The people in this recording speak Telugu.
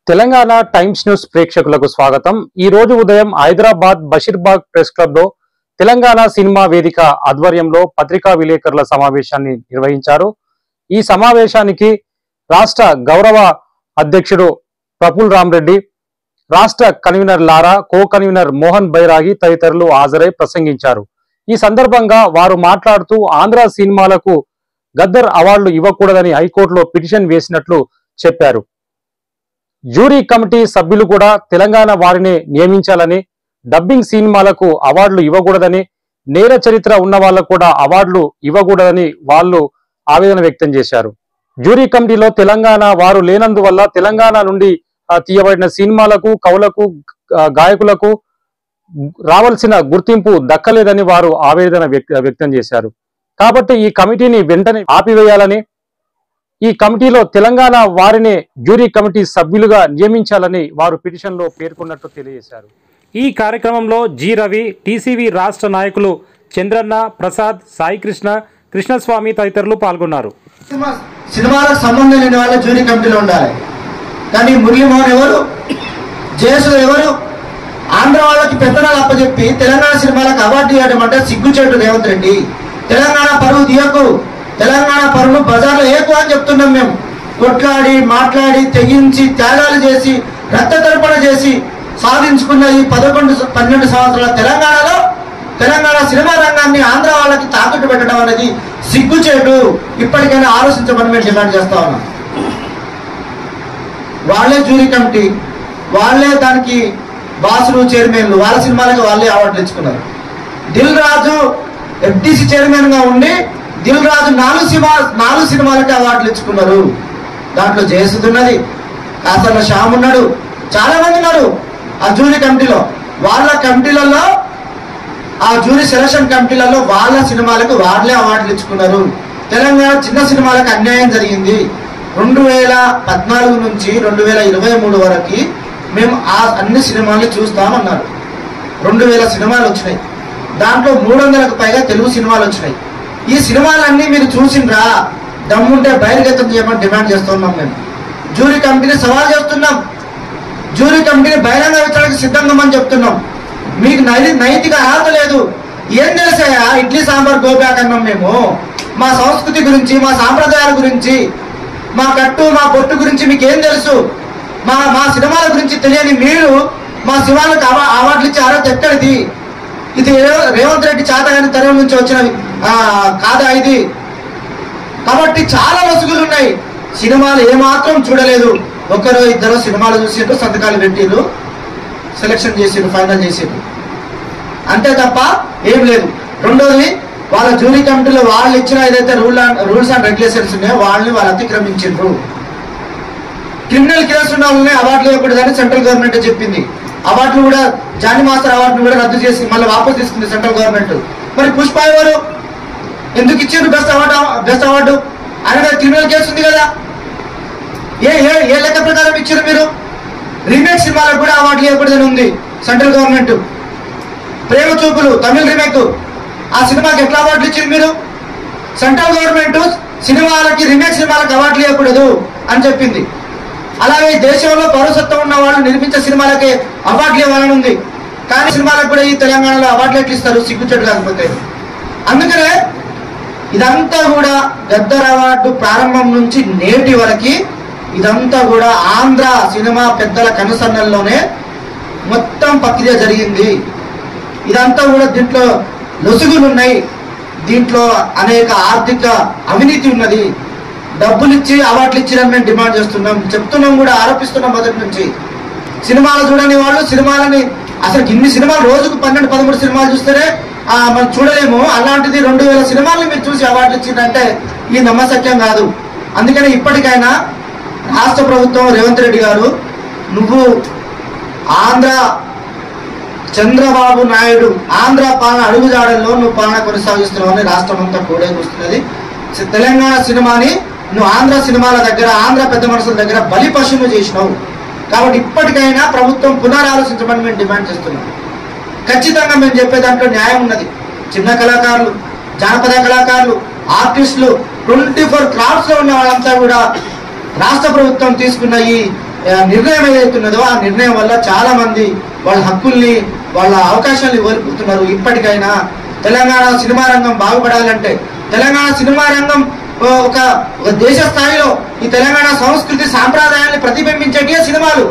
తెలంగాణ టైమ్స్ న్యూస్ ప్రేక్షకులకు స్వాగతం। ఈ రోజు ఉదయం హైదరాబాద్ బషీర్బాగ్ ప్రెస్ క్లబ్ లో తెలంగాణ సినిమా వేదిక ఆధ్వర్యంలో పత్రికా విలేకరుల సమావేశాన్ని నిర్వహించారు। ఈ సమావేశానికి రాష్ట్ర గౌరవ అధ్యక్షుడు ప్రఫుల్ రామ్ రెడ్డి, రాష్ట్ర కన్వీనర్ లారా, కో కన్వీనర్ మోహన్ బైరాగి తదితరులు హాజరై ప్రసంగించారు। ఈ సందర్భంగా వారు మాట్లాడుతూ ఆంధ్ర సినిమాలకు గద్దర్ అవార్డులు ఇవ్వకూడదని హైకోర్టులో పిటిషన్ వేసినట్లు చెప్పారు। జ్యూరీ కమిటీ సభ్యులు కూడా తెలంగాణ వారిని నియమించాలని, డబ్బింగ్ సినిమాలకు అవార్డులు ఇవ్వకూడదని, నేర చరిత్ర ఉన్న వాళ్ళకు కూడా అవార్డులు ఇవ్వకూడదని వాళ్ళు ఆవేదన వ్యక్తం చేశారు। జ్యూరీ కమిటీలో తెలంగాణ వారు లేనందువల్ల తెలంగాణ నుండి తీయబడిన సినిమాలకు, కవులకు, గాయకులకు రావాల్సిన గుర్తింపు దక్కలేదని వారు ఆవేదన వ్యక్తం చేశారు। కాబట్టి ఈ కమిటీని వెంటనే ఆపివేయాలని, ఈ కమిటీలో తెలంగాణ వారిని జ్యూరీ కమిటీ సభ్యులుగా నియమించాలని వారు పిటిషన్లో పేర్కొన్నట్టు తెలియజేశారు। ఈ కార్యక్రమంలో జి రవి, టీసీవీ రాష్ట్ర నాయకులు చంద్రన్న, ప్రసాద్, సాయి కృష్ణ, కృష్ణస్వామి తదితరులు పాల్గొన్నారు। సినిమాలకు సంబంధం లేని వాళ్ళ జ్యూరీ కమిటీలో ఉండాలి, కానీ మురళీమోహన్ ఎవరు, జేసు ఎవరు, ఆంధ్ర వాళ్ళకి పెత్తనాలు అప్పచెప్పి తెలంగాణ సినిమాలకు అవార్డు ఇవ్వడం అంటే సిగ్గుచేటు రేవంత్ రెడ్డి। తెలంగాణ పరువు తీయకు, తెలంగాణ పరువును బజార్లో ఏకు అని చెప్తున్నాం మేము। కొట్లాడి మాట్లాడి తెగించి త్యాగాలు చేసి రక్త తర్పణ చేసి సాధించుకున్న ఈ 11-12 సంవత్సరాల తెలంగాణలో తెలంగాణ సినిమా రంగాన్ని ఆంధ్ర వాళ్ళకి తాకట్టు పెట్టడం అనేది సిగ్గుచేటు। ఇప్పటికైనా ఆలోచించమని మేము డిమాండ్ చేస్తా ఉన్నాం। వాళ్ళే జ్యూరీ కమిటీ, వాళ్ళే దానికి బాసులు, చైర్మన్లు, వాళ్ళ సినిమాలకు వాళ్ళే అవార్డులు ఇచ్చుకున్నారు। దిల్ రాజు ఎఫ్టీసీ చైర్మన్ గా ఉండి దిల్ రాజు 4 సినిమాలకి అవార్డులు ఇచ్చుకున్నారు। దాంట్లో జయసుద్ ఉన్నది, కాసర్ల శ్యామ్ ఉన్నాడు, చాలా మంది ఉన్నారు ఆ జ్యూరీ కమిటీలో। వాళ్ళ కమిటీలలో, ఆ జ్యూరీ సెలక్షన్ కమిటీలలో వాళ్ళ సినిమాలకు వాళ్ళే అవార్డులు ఇచ్చుకున్నారు। తెలంగాణ చిన్న సినిమాలకు అన్యాయం జరిగింది। 2014 నుంచి 2023 వరకు మేము ఆ అన్ని సినిమాలు చూస్తామన్నారు। 2000 సినిమాలు వచ్చినాయి, దాంట్లో 300కు పైగా తెలుగు సినిమాలు వచ్చినాయి। ఈ సినిమాలన్నీ మీరు చూసిండ్రా? దమ్ముంటే బహిర్గతం చేయమని డిమాండ్ చేస్తున్నాం మేము। జ్యూరీ కమిటీని సవాల్ చేస్తున్నాం, జ్యూరీ కమిటీని బహిరంగ విచారణకు సిద్ధంగా చెప్తున్నాం। మీకు నైతిక అర్హత లేదు, ఏం తెలిసాయా ఇడ్లీ సాంబార్ గోబ్యాక్ అన్నాం మేము। మా సంస్కృతి గురించి, మా సాంప్రదాయాల గురించి, మా కట్టు మా బొట్టు గురించి మీకు ఏం తెలుసు? మా సినిమాల గురించి తెలియని మీరు మా సినిమాలకు అవార్డులు ఇచ్చే అర్హత ఎక్కడిది? ఇది రేవంత్ రెడ్డి చాతగాని తరం నుంచి వచ్చిన కాదా ఇది? కాబట్టి చాలా లొసుగులు ఉన్నాయి। సినిమాలు ఏమాత్రం చూడలేదు, ఒకరో ఇద్దరు సినిమాలు చూసిండ్రు, సంతకాలు పెట్టిండ్రు, సెలెక్షన్ చేసిండ్రు, ఫైనల్ చేసిండ్రు, అంతే తప్ప ఏం లేదు। రెండోది, వాళ్ళ జ్యూరీ కమిటీలో వాళ్ళు ఇచ్చిన ఏదైతే రూల్స్ అండ్ రెగ్యులేషన్స్ ఉన్నాయో వాళ్ళు అతిక్రమించిండ్రు। క్రిమినల్ కేసు ఉన్న వాళ్ళని అవార్డులు ఇవ్వకూడదని సెంట్రల్ గవర్నమెంట్ చెప్పింది। అవార్డులు కూడా జానీ మాస్టర్ అవార్డును కూడా రద్దు చేసి మళ్ళీ వాపసు తీసుకుంది సెంట్రల్ గవర్నమెంట్। మరి పుష్ప ఎవరు, ఎందుకు ఇచ్చారు బెస్ట్ అవార్డు? ఆయన మీద క్రిమినల్ కేసు ఉంది కదా, ఏ లెక్క ప్రకారం ఇచ్చారు మీరు? రీమేక్ సినిమాలకు కూడా అవార్డులు ఇవ్వకూడదని ఉంది సెంట్రల్ గవర్నమెంట్। ప్రేమ చూపులు తమిళ రీమేక్, ఆ సినిమాకి ఎట్లా అవార్డులు ఇచ్చారు మీరు? సెంట్రల్ గవర్నమెంట్ సినిమాలకి, రీమేక్ సినిమాలకు అవార్డులు ఇవ్వకూడదు అని చెప్పింది। అలాగే దేశంలో పౌరసత్వం ఉన్న వాళ్ళు నిర్మించే సినిమాలకి అవార్డులు ఇవ్వాలని ఉంది, కానీ సినిమాలకు కూడా ఈ తెలంగాణలో అవార్డులు ఎట్లు ఇస్తారు? సిగ్గుచెట్టు కాకపోతే। అందుకనే ఇదంతా కూడా గద్దర్ అవార్డు ప్రారంభం నుంచి నేటి వరకు ఇదంతా కూడా ఆంధ్ర సినిమా పెద్దల కనుసన్నల్లోనే మొత్తం ప్రక్రియ జరిగింది। ఇదంతా కూడా దీంట్లో లొసుగులు ఉన్నాయి, దీంట్లో అనేక ఆర్థిక అవినీతి ఉన్నది। డబ్బులు ఇచ్చి అవార్డులు ఇచ్చిరని మేము డిమాండ్ చేస్తున్నాం, చెప్తున్నాం కూడా, ఆరోపిస్తున్నాం మొదటి నుంచి। సినిమాలు చూడని వాళ్ళు సినిమాలని, అసలు ఇన్ని సినిమాలు రోజుకు 12-13 సినిమాలు చూస్తేనే మనం చూడలేము, అలాంటిది 2000 సినిమాలను మీరు చూసి అవార్డులు ఇచ్చిందంటే ఇది నమ్మశక్యం కాదు। అందుకని ఇప్పటికైనా రాష్ట్ర ప్రభుత్వం, రేవంత్ రెడ్డి గారు, నువ్వు ఆంధ్ర చంద్రబాబు నాయుడు ఆంధ్ర పాలన అడుగుజాడల్లో నువ్వు పాలన కొనసాగిస్తున్నావు అని రాష్ట్రం అంతా కూడా చూస్తున్నది। తెలంగాణ సినిమాని నువ్వు ఆంధ్ర సినిమాల దగ్గర, ఆంధ్ర పెద్ద మనుషుల దగ్గర బలి పశువులు చేసినావు। కాబట్టి ఇప్పటికైనా ప్రభుత్వం పునరాలోచించమని మేము డిమాండ్ చేస్తున్నాం। ఖచ్చితంగా మేము చెప్పే దాంట్లో న్యాయం ఉన్నది। చిన్న కళాకారులు, జానపద కళాకారులు, ఆర్టిస్టులు, 24 క్రాఫ్ట్స్ లో ఉన్న వాళ్ళంతా కూడా రాష్ట్ర ప్రభుత్వం తీసుకున్న ఈ నిర్ణయం ఏదైతున్నదో ఆ నిర్ణయం వల్ల చాలా మంది వాళ్ళ హక్కుల్ని వాళ్ళ అవకాశాన్ని కోల్పోతున్నారు. ఇప్పటికైనా తెలంగాణ సినిమా రంగం బాగుపడాలంటే, తెలంగాణ సినిమా రంగం ఒక దేశ స్థాయిలో ఈ తెలంగాణ సంస్కృతి సాంప్రదాయాన్ని ప్రతిబింబించేటివే సినిమాలు.